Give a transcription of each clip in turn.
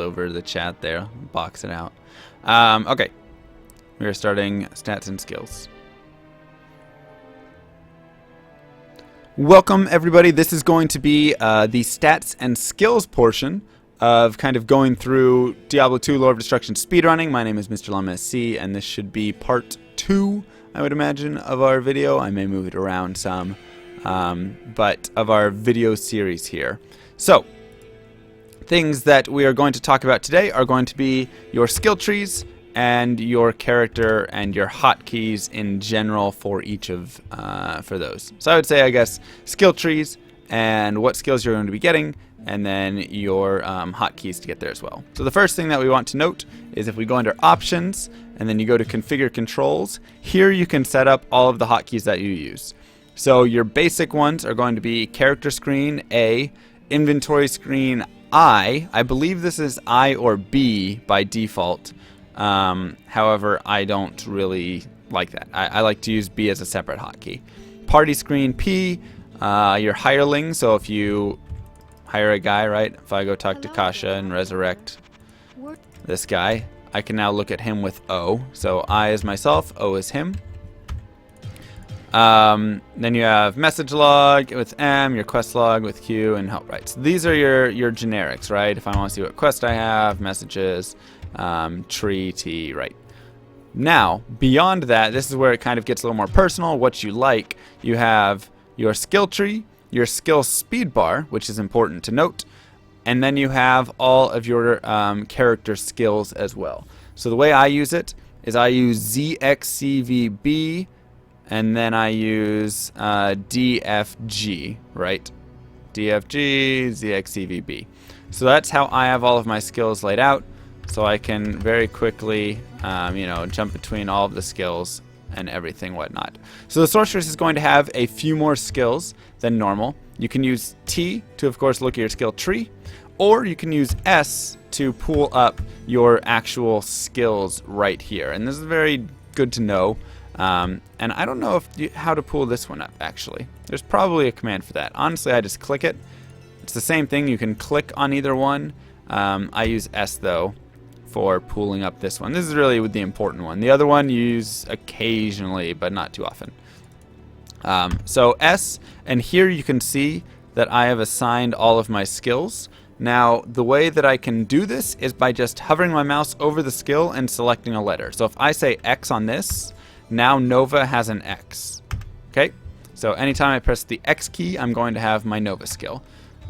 over the chat there, box it out. Okay, we are starting stats and skills. Welcome everybody. This is going to be the stats and skills portion of kind of going through Diablo 2 Lord of Destruction speedrunning. My name is Mr. Llama SC, and this should be part 2, I would imagine, of our video. I may move it around some, but of our video series here. So, things that we are going to talk about today are going to be your skill trees and your character and your hotkeys in general for each of for those. So I would say, I guess, skill trees and what skills you're going to be getting, and then your hotkeys to get there as well. So the first thing that we want to note is if we go under options and then you go to configure controls, here you can set up all of the hotkeys that you use. So your basic ones are going to be character screen A, inventory screen I believe this is I or B by default. However, I don't really like that. I like to use B as a separate hotkey. Party screen P, your hireling. So if you hire a guy, right? If I go talk to Kasha and resurrect this guy, I can now look at him with O. So I is myself, O is him. Then you have message log with M, your quest log with Q, and help, right? So these are your generics, right? If I want to see what quest I have, messages, tree, T, right? Now, beyond that, this is where it kind of gets a little more personal, what you like. You have your skill tree, your skill speed bar, which is important to note, and then you have all of your character skills as well. So the way I use it is I use ZXCVB, and then I use DFG, right? DFG, ZXCVB. So that's how I have all of my skills laid out. So I can very quickly, jump between all of the skills and everything whatnot. So the sorceress is going to have a few more skills than normal. You can use T to, of course, look at your skill tree, or you can use S to pull up your actual skills right here. And this is very good to know. And I don't know how to pull this one up, actually. There's probably a command for that. Honestly, I just click it. It's the same thing. You can click on either one. I use S, though, for pulling up this one. This is really the important one. The other one you use occasionally, but not too often. So S, and here you can see that I have assigned all of my skills. Now, the way that I can do this is by just hovering my mouse over the skill and selecting a letter. So if I say X on this, now Nova has an X. Okay? So anytime I press the X key, I'm going to have my Nova skill.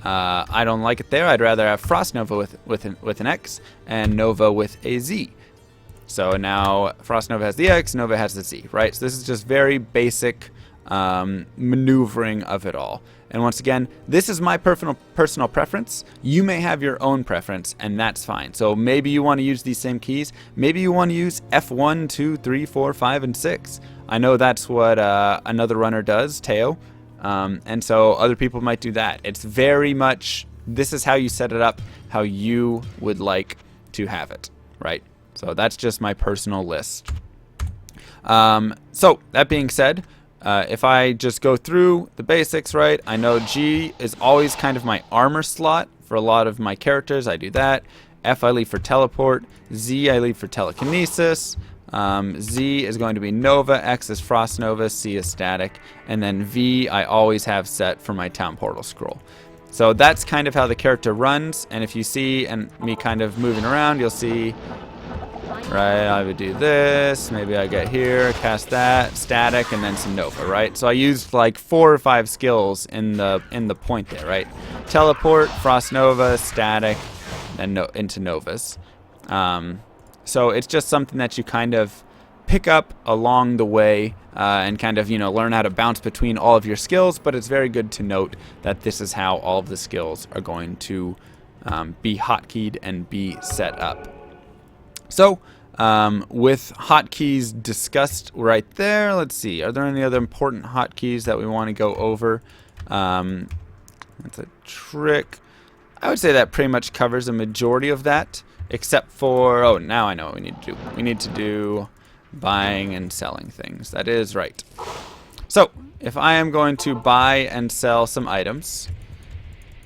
I don't like it there. I'd rather have Frost Nova with an X and Nova with a Z. So now Frost Nova has the X, Nova has the Z, right? So this is just very basic maneuvering of it all. And once again, this is my personal preference. You may have your own preference, and that's fine. So maybe you want to use these same keys. Maybe you want to use F1, 2, 3, 4, 5, and 6. I know that's what another runner does, Teo. And so other people might do that. It's very much, this is how you set it up, how you would like to have it, right? So that's just my personal list. So that being said, if I just go through the basics, right, I know G is always kind of my armor slot for a lot of my characters. I do that. F I leave for teleport. Z I leave for telekinesis. Z is going to be Nova, X is Frost Nova, C is static, and then V I always have set for my town portal scroll. So that's kind of how the character runs, and if you see me kind of moving around, you'll see, right, I would do this, maybe I get here, cast that, static, and then some Nova, right? So I used like 4 or 5 skills in the point there, right? Teleport, Frost Nova, static, and into Novas. So it's just something that you kind of pick up along the way and kind of, learn how to bounce between all of your skills, but it's very good to note that this is how all of the skills are going to be hotkeyed and be set up. So with hotkeys discussed right there, let's see, are there any other important hotkeys that we want to go over? That's a trick. I would say that pretty much covers a majority of that. Except for, oh, now I know what we need to do. We need to do buying and selling things. That is right. So, if I am going to buy and sell some items,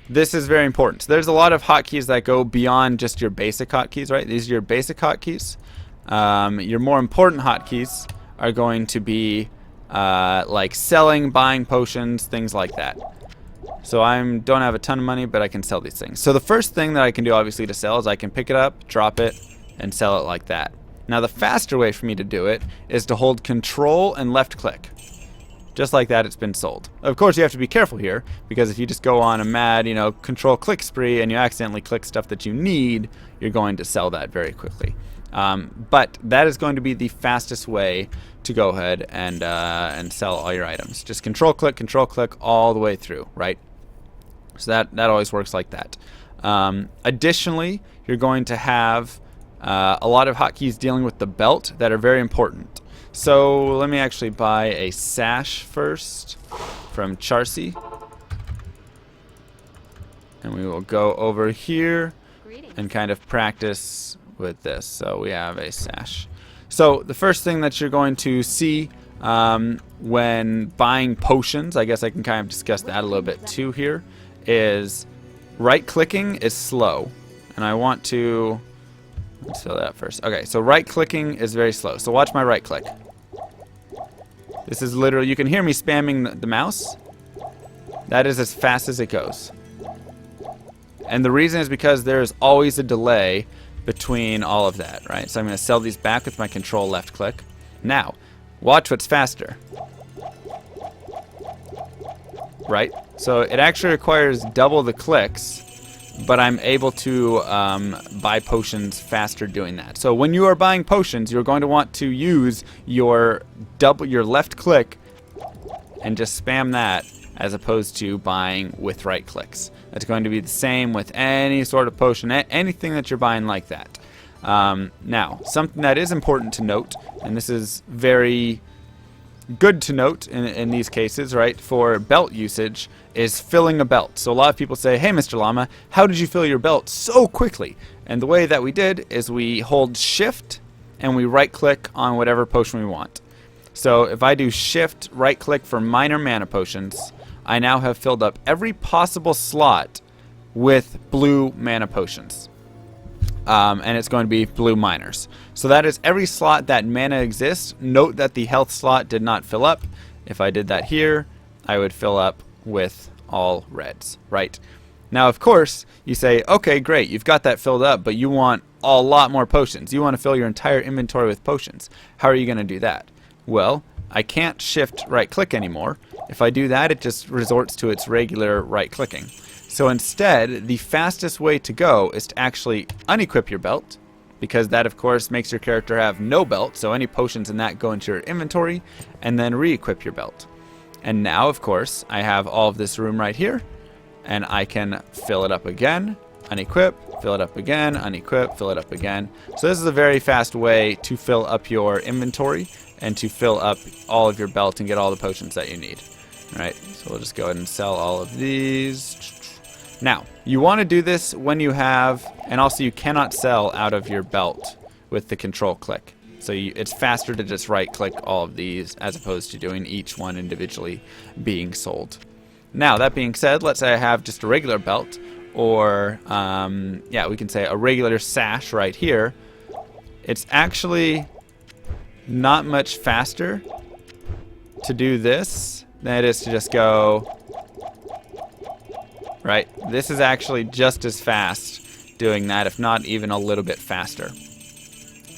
This is very important. So there's a lot of hotkeys that go beyond just your basic hotkeys, right? These are your basic hotkeys. Your more important hotkeys are going to be like selling, buying potions, things like that. So I don't have a ton of money, but I can sell these things. So the first thing that I can do, obviously, to sell is I can pick it up, drop it, and sell it like that. Now the faster way for me to do it is to hold Control and left click. Just like that, it's been sold. Of course, you have to be careful here, because if you just go on a mad, Control click spree and you accidentally click stuff that you need, you're going to sell that very quickly. But that is going to be the fastest way to go ahead and sell all your items. Just control click all the way through, right? So that always works like that. Additionally, you're going to have a lot of hotkeys dealing with the belt that are very important. So let me actually buy a sash first from Charcy. And we will go over here and kind of practice with this. So we have a sash. So the first thing that you're going to see when buying potions, I guess I can kind of discuss that a little bit too here, is right clicking is slow. And I want to, let's fill that first. Okay, so right clicking is very slow. So watch my right click. This is literally, you can hear me spamming the mouse. That is as fast as it goes. And the reason is because there's always a delay between all of that, right? So I'm going to sell these back with my control left click. Now, watch what's faster. Right? So it actually requires double the clicks, but I'm able to buy potions faster doing that. So when you are buying potions, you're going to want to use your left click and just spam that, as opposed to buying with right clicks. That's going to be the same with any sort of potion, anything that you're buying like that. Now, something that is important to note, and this is very good to note in these cases, right, for belt usage, is filling a belt. So a lot of people say, hey, Mr. Llama, how did you fill your belt so quickly? And the way that we did is we hold shift and we right click on whatever potion we want. So if I do shift right click for minor mana potions, I now have filled up every possible slot with blue mana potions. And it's going to be blue minors. So that is every slot that mana exists. Note that the health slot did not fill up. If I did that here, I would fill up with all reds, right? Now, of course, you say, okay, great, you've got that filled up, but you want a lot more potions. You want to fill your entire inventory with potions. How are you going to do that? Well, I can't shift right click anymore. If I do that, it just resorts to its regular right clicking. So instead, the fastest way to go is to actually unequip your belt, because that, of course, makes your character have no belt, so any potions in that go into your inventory, and then re-equip your belt. And now, of course, I have all of this room right here, and I can fill it up again, unequip, fill it up again, unequip, fill it up again. So this is a very fast way to fill up your inventory and to fill up all of your belt and get all the potions that you need. All right, so we'll just go ahead and sell all of these. Now, you want to do this when you have, and also you cannot sell out of your belt with the control click. So it's faster to just right click all of these as opposed to doing each one individually being sold. Now, that being said, let's say I have just a regular belt, or yeah, we can say a regular sash right here. It's actually not much faster to do this than it is to just go, right? This is actually just as fast doing that, if not even a little bit faster.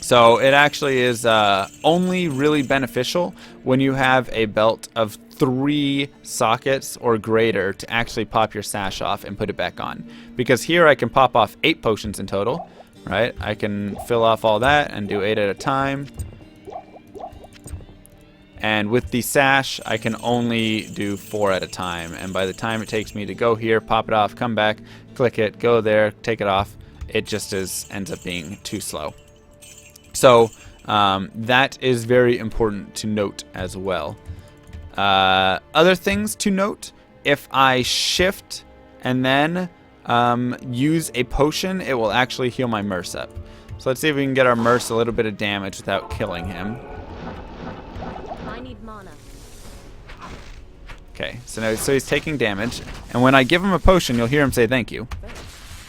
So it actually is only really beneficial when you have a belt of 3 sockets or greater to actually pop your sash off and put it back on. Because here I can pop off 8 potions in total, right? I can fill off all that and do 8 at a time. And with the sash, I can only do 4 at a time. And by the time it takes me to go here, pop it off, come back, click it, go there, take it off, it just ends up being too slow. So that is very important to note as well. Other things to note, if I shift and then use a potion, it will actually heal my Merce up. So let's see if we can get our Merce a little bit of damage without killing him. I need mana. Okay, so he's taking damage, and when I give him a potion, you'll hear him say thank you,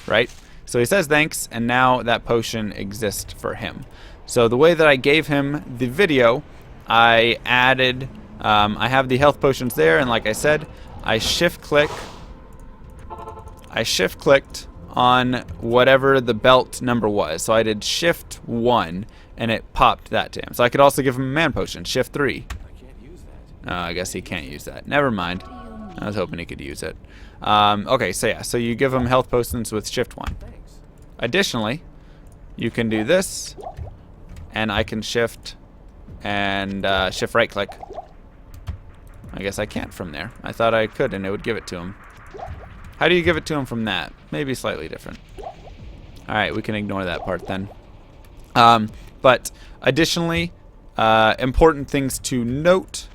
right? So he says thanks, and now that potion exists for him. So the way that I gave him the video, I added, I have the health potions there, and like I said, I shift clicked on whatever the belt number was. So I did shift 1, and it popped that to him. So I could also give him a man potion, shift 3. I guess he can't use that. Never mind. I was hoping he could use it. Okay, so yeah, so you give him health potions with shift 1. Additionally, you can do this, and I can shift and shift right click. I guess I can't from there. I thought I could, and it would give it to him. How do you give it to him from that? Maybe slightly different. Alright, we can ignore that part then. But additionally, important things to note.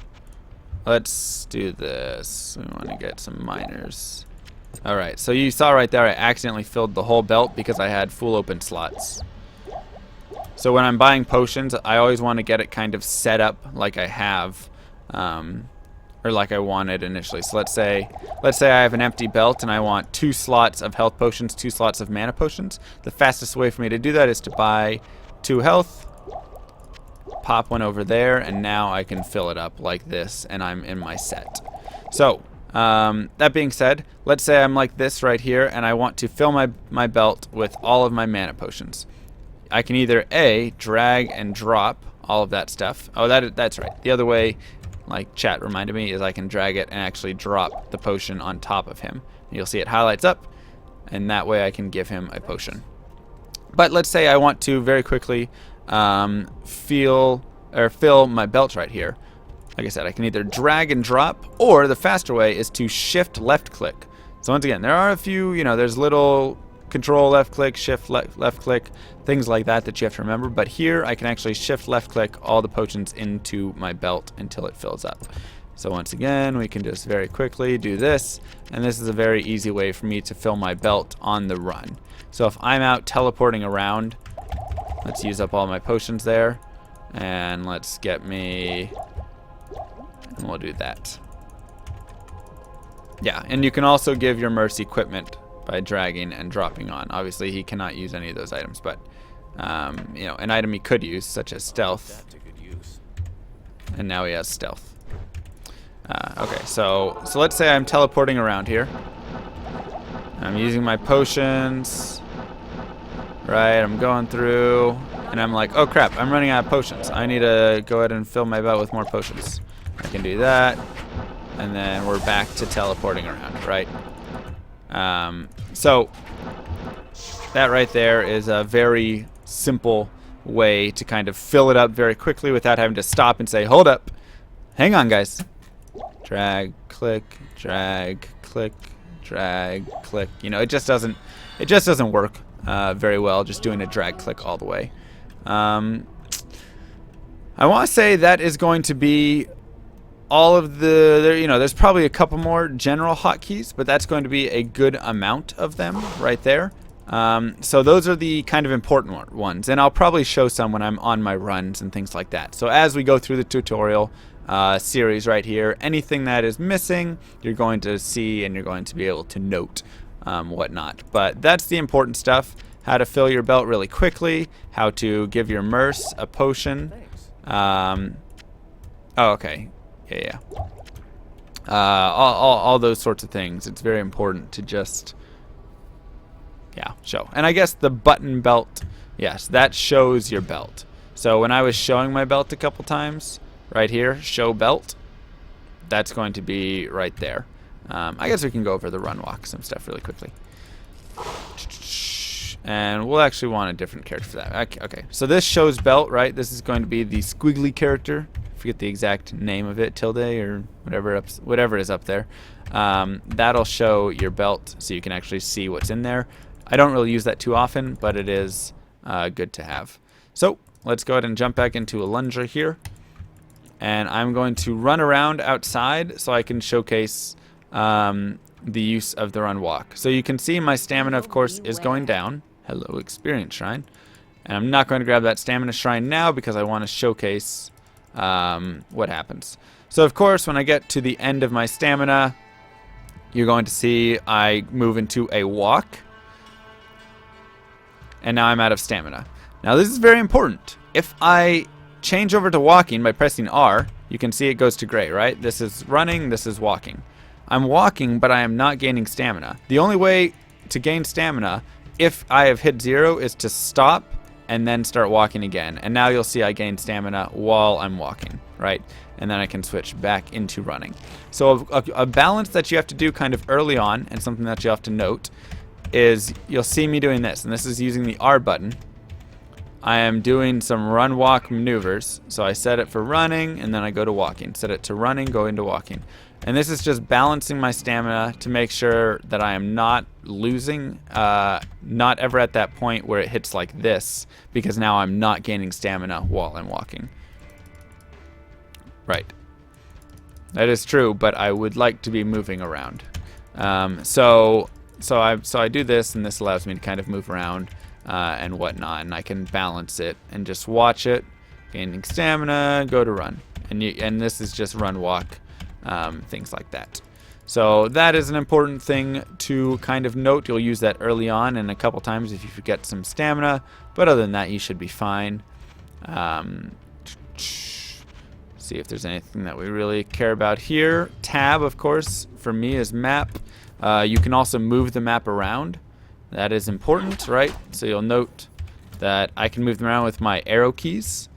Let's do this. We want to get some miners. Alright, so you saw right there I accidentally filled the whole belt because I had full open slots. So when I'm buying potions, I always want to get it kind of set up like I have, or like I wanted initially. So let's say I have an empty belt and I want 2 slots of health potions, 2 slots of mana potions. The fastest way for me to do that is to buy 2 health, pop one over there, and now I can fill it up like this, and I'm in my set. So that being said, let's say I'm like this right here, and I want to fill my belt with all of my mana potions. I can either A, drag and drop all of that stuff. Oh, that's right. The other way, like chat reminded me, is I can drag it and actually drop the potion on top of him. And you'll see it highlights up, and that way I can give him a potion. But let's say I want to very quickly fill my belt right here. Like I said, I can either drag and drop, or the faster way is to shift left click. So once again, there are a few, there's little control left click, shift left click, things like that you have to remember. But here I can actually shift left click all the potions into my belt until it fills up. So once again, we can just very quickly do this, and this is a very easy way for me to fill my belt on the run. So if I'm out teleporting around, let's use up all my potions there, and let's get me, and we'll do that. Yeah, and you can also give your Mercy equipment by dragging and dropping on. Obviously, he cannot use any of those items, but an item he could use, such as stealth, and now he has stealth. Okay, so let's say I'm teleporting around here. I'm using my potions, right? I'm going through, and I'm like, oh crap, I'm running out of potions. I need to go ahead and fill my belt with more potions. I can do that, and then we're back to teleporting around, right? So that right there is a very simple way to kind of fill it up very quickly without having to stop and say, hold up, hang on guys. Drag, click, drag, click, drag, click. It just doesn't work very well just doing a drag click all the way. I want to say that is going to be all of there's probably a couple more general hotkeys, but that's going to be a good amount of them right there. So those are the kind of important ones, and I'll probably show some when I'm on my runs and things like that. So as we go through the tutorial series right here, anything that is missing, you're going to see and you're going to be able to note whatnot. But that's the important stuff: how to fill your belt really quickly, how to give your Merce a potion. Oh, okay. Yeah. All those sorts of things. It's very important to just show. And I guess the button belt, yes, that shows your belt. So when I was showing my belt a couple times, right here, show belt, that's going to be right there. I guess we can go over the Runwalk, some stuff really quickly. And we'll actually want a different character for that. Okay, so this shows belt, right? This is going to be the squiggly character. Forget the exact name of it, tilde or whatever is up there. That'll show your belt so you can actually see what's in there. I don't really use that too often, but it is good to have. So let's go ahead and jump back into Alundra here. And I'm going to run around outside so I can showcase the use of the Runwalk. So you can see my stamina, of course, is going down. Hello, Experience Shrine. And I'm not going to grab that Stamina Shrine now because I want to showcase what happens. So of course, when I get to the end of my stamina, you're going to see I move into a walk. And now I'm out of stamina. Now this is very important. If I change over to walking by pressing R, you can see it goes to gray, right? This is running, this is walking. I'm walking, but I am not gaining stamina. The only way to gain stamina, if I have hit 0, is to stop and then start walking again. And now you'll see I gain stamina while I'm walking, right? And then I can switch back into running. So a balance that you have to do kind of early on, and something that you have to note, is you'll see me doing this, and this is using the R button. I am doing some run walk maneuvers. So I set it for running, and then I go to walking. Set it to running, go into walking. And this is just balancing my stamina to make sure that I am not losing, not ever at that point where it hits like this, because now I'm not gaining stamina while I'm walking. Right. That is true, but I would like to be moving around. So I do this, and this allows me to kind of move around and whatnot, and I can balance it and just watch it, gaining stamina, go to run, and this is just run walk, things like that. So that is an important thing to kind of note. You'll use that early on and a couple times if you forget some stamina, but other than that, you should be fine. See if there's anything that we really care about here. Tab, of course, for me is map. You can also move the map around. That is important, right? So you'll note that I can move them around with my arrow keys.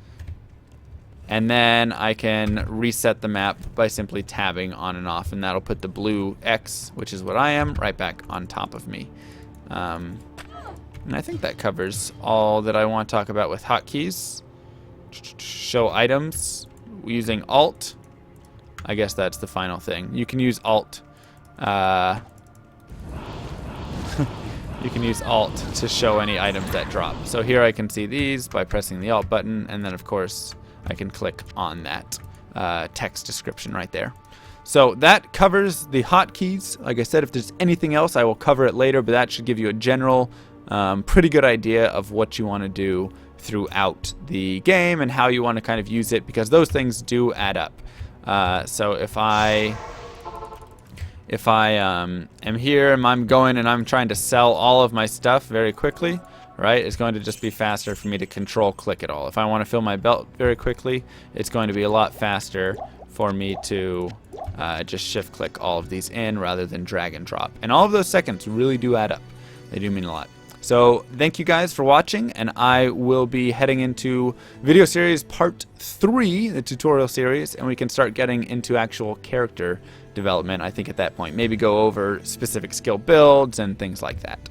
And then I can reset the map by simply tabbing on and off. And that'll put the blue X, which is what I am, right back on top of me. And I think that covers all that I want to talk about with hotkeys. Show items using Alt. I guess that's the final thing. You can use Alt. You can use Alt to show any items that drop. So here I can see these by pressing the Alt button, and then of course I can click on that text description right there. So that covers the hotkeys. Like I said, if there's anything else, I will cover it later, but that should give you a general, pretty good idea of what you want to do throughout the game and how you want to kind of use it, because those things do add up. So if I am here and I'm going and I'm trying to sell all of my stuff very quickly, right, it's going to just be faster for me to control click it all. If I want to fill my belt very quickly, it's going to be a lot faster for me to just shift click all of these in rather than drag and drop. And all of those seconds really do add up. They do mean a lot. So thank you guys for watching, and I will be heading into video series part 3, the tutorial series, and we can start getting into actual character development, I think, at that point. Maybe go over specific skill builds and things like that.